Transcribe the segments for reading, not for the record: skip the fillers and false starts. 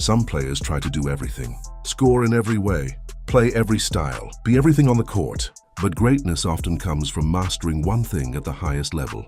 Some players try to do everything, score in every way, play every style, be everything on the court. But greatness often comes from mastering one thing at the highest level.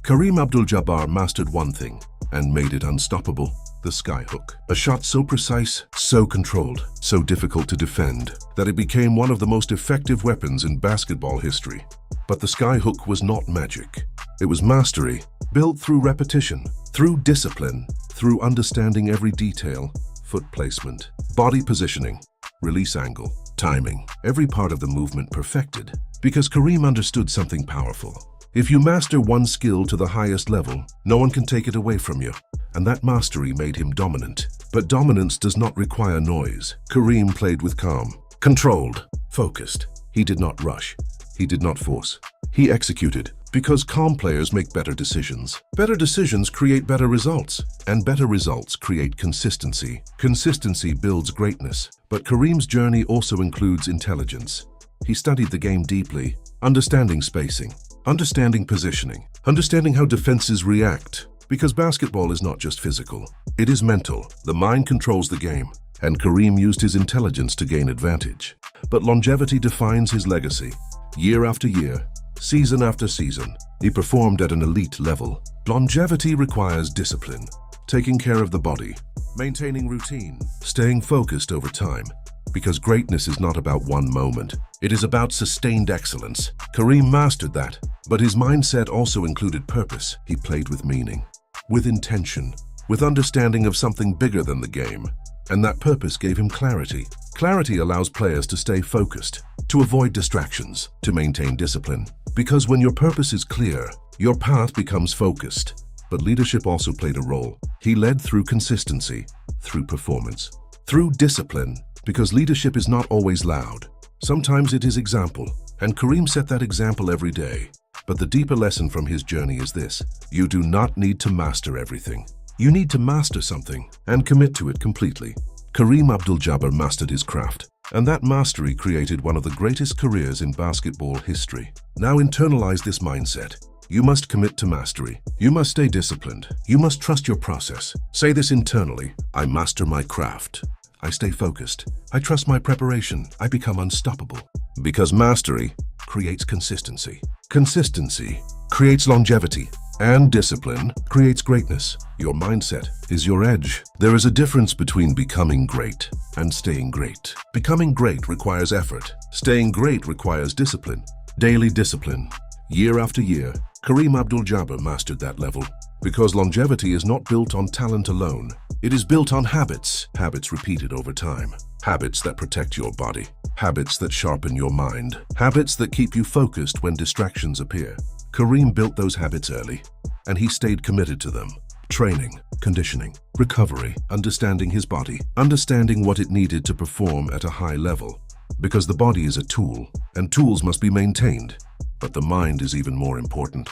Kareem Abdul-Jabbar mastered one thing and made it unstoppable: the skyhook. A shot so precise, so controlled, so difficult to defend, that it became one of the most effective weapons in basketball history. But the skyhook was not magic. It was mastery, built through repetition, through discipline, through understanding every detail: foot placement, body positioning, release angle, timing, every part of the movement perfected. Because Kareem understood something powerful. If you master one skill to the highest level, no one can take it away from you. And that mastery made him dominant. But dominance does not require noise. Kareem played with calm, controlled, focused. He did not rush. He did not force. He executed. Because calm players make better decisions. Better decisions create better results. And better results create consistency. Consistency builds greatness. But Kareem's journey also includes intelligence. He studied the game deeply, understanding spacing, understanding positioning, understanding how defenses react. Because basketball is not just physical, it is mental. The mind controls the game, and Kareem used his intelligence to gain advantage. But longevity defines his legacy. Year after year, season after season, he performed at an elite level. Longevity requires discipline, taking care of the body, maintaining routine, staying focused over time. Because greatness is not about one moment. It is about sustained excellence. Kareem mastered that, but his mindset also included purpose. He played with meaning, with intention, with understanding of something bigger than the game. And that purpose gave him clarity. Clarity allows players to stay focused, to avoid distractions, to maintain discipline. Because when your purpose is clear, your path becomes focused. But leadership also played a role. He led through consistency, through performance, through discipline. Because leadership is not always loud. Sometimes it is example, and Kareem set that example every day. But the deeper lesson from his journey is this: you do not need to master everything. You need to master something and commit to it completely. Kareem Abdul-Jabbar mastered his craft, and that mastery created one of the greatest careers in basketball history. Now internalize this mindset. You must commit to mastery. You must stay disciplined. You must trust your process. Say this internally: I master my craft. I stay focused. I trust my preparation. I become unstoppable. Because mastery creates consistency. Consistency creates longevity. And discipline creates greatness. Your mindset is your edge. There is a difference between becoming great and staying great. Becoming great requires effort. Staying great requires discipline. Daily discipline. Year after year, Kareem Abdul-Jabbar mastered that level. Because longevity is not built on talent alone. It is built on habits. Habits repeated over time. Habits that protect your body. Habits that sharpen your mind. Habits that keep you focused when distractions appear. Kareem built those habits early, and he stayed committed to them. Training, conditioning, recovery, understanding his body, understanding what it needed to perform at a high level. Because the body is a tool, and tools must be maintained. But the mind is even more important.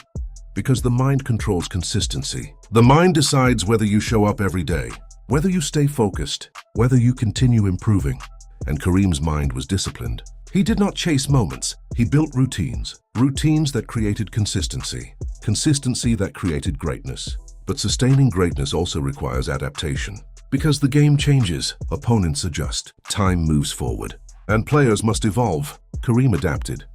Because the mind controls consistency. The mind decides whether you show up every day, whether you stay focused, whether you continue improving. And Kareem's mind was disciplined. He did not chase moments. He built routines. Routines that created consistency. Consistency that created greatness. But sustaining greatness also requires adaptation. Because the game changes, opponents adjust, time moves forward, and players must evolve. Kareem adapted.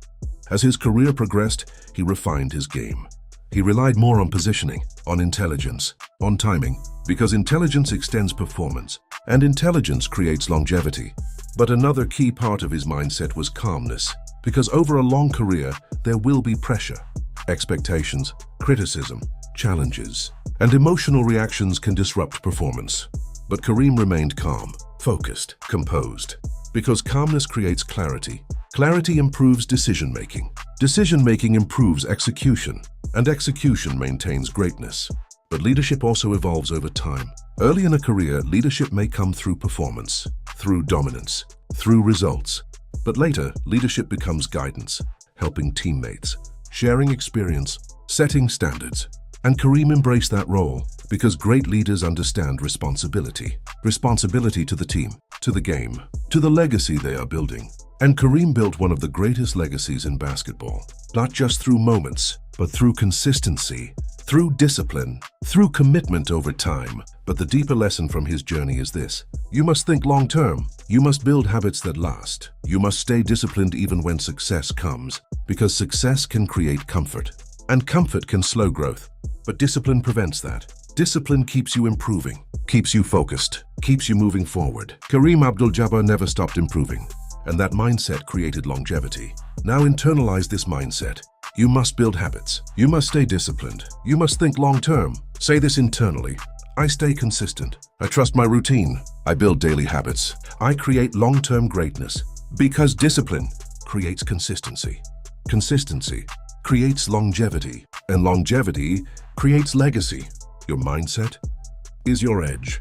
As his career progressed, he refined his game. He relied more on positioning, on intelligence, on timing, because intelligence extends performance, and intelligence creates longevity. But another key part of his mindset was calmness, because over a long career, there will be pressure, expectations, criticism, challenges, and emotional reactions can disrupt performance. But Kareem remained calm, focused, composed, because calmness creates clarity. Clarity improves decision-making. Decision-making improves execution, and execution maintains greatness. But leadership also evolves over time. Early in a career, leadership may come through performance, through dominance, through results. But later, leadership becomes guidance, helping teammates, sharing experience, setting standards. And Kareem embraced that role because great leaders understand responsibility. Responsibility to the team, to the game, to the legacy they are building. And Kareem built one of the greatest legacies in basketball, not just through moments, but through consistency, through discipline, through commitment over time. But the deeper lesson from his journey is this: you must think long-term. You must build habits that last. You must stay disciplined even when success comes, because success can create comfort, and comfort can slow growth. But discipline prevents that. Discipline keeps you improving, keeps you focused, keeps you moving forward. Kareem Abdul-Jabbar never stopped improving, and that mindset created longevity. Now internalize this mindset. You must build habits. You must stay disciplined. You must think long-term. Say this internally: I stay consistent. I trust my routine. I build daily habits. I create long-term greatness. Because discipline creates consistency. Consistency creates longevity. And longevity creates legacy. Your mindset is your edge.